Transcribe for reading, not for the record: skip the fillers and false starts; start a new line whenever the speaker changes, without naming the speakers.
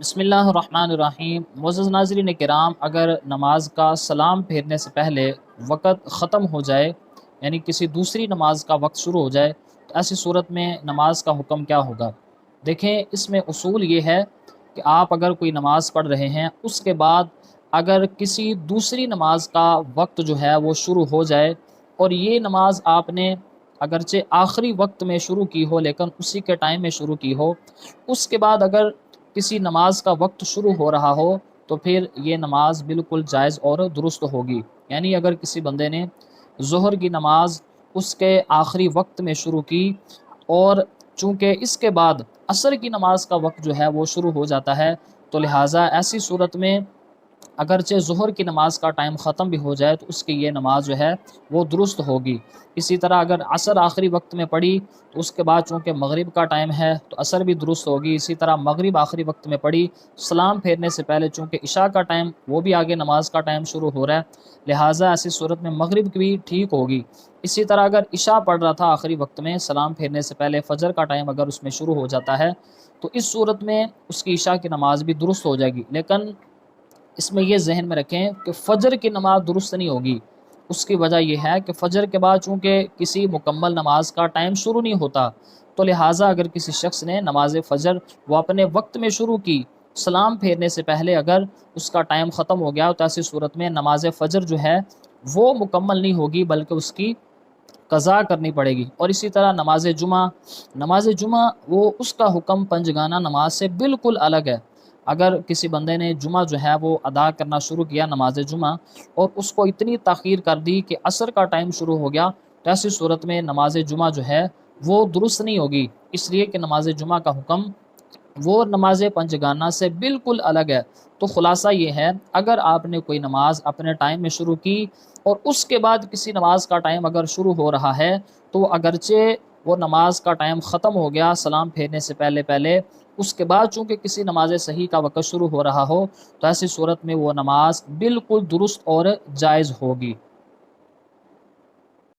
بسم اللہ الرحمن الرحیم۔ معزز ناظرین کرام، اگر نماز کا سلام پھیرنے سے پہلے وقت ختم ہو جائے، یعنی کسی دوسری نماز کا وقت شروع ہو جائے، تو ایسی صورت میں نماز کا حکم کیا ہوگا؟ دیکھیں، اس میں اصول یہ ہے کہ آپ اگر کوئی نماز پڑھ رہے ہیں، اس کے بعد اگر کسی دوسری نماز کا وقت جو ہے وہ شروع ہو جائے، اور یہ نماز آپ نے اگرچہ آخری وقت میں شروع کی ہو لیکن اسی کے ٹائم میں شروع کی ہو، اس کے بعد اگر کسی نماز کا وقت شروع ہو رہا ہو تو پھر یہ نماز بالکل جائز اور درست ہوگی۔ یعنی اگر کسی بندے نے ظہر کی نماز اس کے آخری وقت میں شروع کی، اور چونکہ اس کے بعد عصر کی نماز کا وقت جو ہے وہ شروع ہو جاتا ہے، تو لہٰذا ایسی صورت میں اگرچہ ظہر کی نماز کا ٹائم ختم بھی ہو جائے تو اس کی یہ نماز جو ہے وہ درست ہوگی۔ اسی طرح اگر عصر آخری وقت میں پڑھی تو اس کے بعد چونکہ مغرب کا ٹائم ہے تو عصر بھی درست ہوگی۔ اسی طرح مغرب آخری وقت میں پڑھی، سلام پھیرنے سے پہلے چونکہ عشاء کا ٹائم وہ بھی آگے نماز کا ٹائم شروع ہو رہا ہے، لہٰذا ایسی صورت میں مغرب کی بھی ٹھیک ہوگی۔ اسی طرح اگر عشاء پڑھ رہا تھا آخری وقت میں، سلام پھیرنے سے پہلے فجر کا ٹائم اگر اس میں شروع ہو جاتا ہے تو اس صورت میں اس کی عشاء کی نماز بھی درست ہو جائے گی، لیکن اس میں یہ ذہن میں رکھیں کہ فجر کی نماز درست نہیں ہوگی۔ اس کی وجہ یہ ہے کہ فجر کے بعد چونکہ کسی مکمل نماز کا ٹائم شروع نہیں ہوتا، تو لہٰذا اگر کسی شخص نے نماز فجر وہ اپنے وقت میں شروع کی، سلام پھیرنے سے پہلے اگر اس کا ٹائم ختم ہو گیا تو ایسی صورت میں نماز فجر جو ہے وہ مکمل نہیں ہوگی بلکہ اس کی قضا کرنی پڑے گی۔ اور اسی طرح نماز جمعہ وہ اس کا حکم پنجگانہ نماز سے بالکل الگ ہے۔ اگر کسی بندے نے جمعہ جو ہے وہ ادا کرنا شروع کیا، نماز جمعہ، اور اس کو اتنی تاخیر کر دی کہ عصر کا ٹائم شروع ہو گیا، تو ایسی صورت میں نماز جمعہ جو ہے وہ درست نہیں ہوگی، اس لیے کہ نماز جمعہ کا حکم وہ نماز پنجگانہ سے بالکل الگ ہے۔ تو خلاصہ یہ ہے، اگر آپ نے کوئی نماز اپنے ٹائم میں شروع کی اور اس کے بعد کسی نماز کا ٹائم اگر شروع ہو رہا ہے، تو اگرچہ وہ نماز کا ٹائم ختم ہو گیا سلام پھیرنے سے پہلے، اس کے بعد چونکہ کسی نماز صحیح کا وقت شروع ہو رہا ہو، تو ایسی صورت میں وہ نماز بالکل درست اور جائز ہوگی۔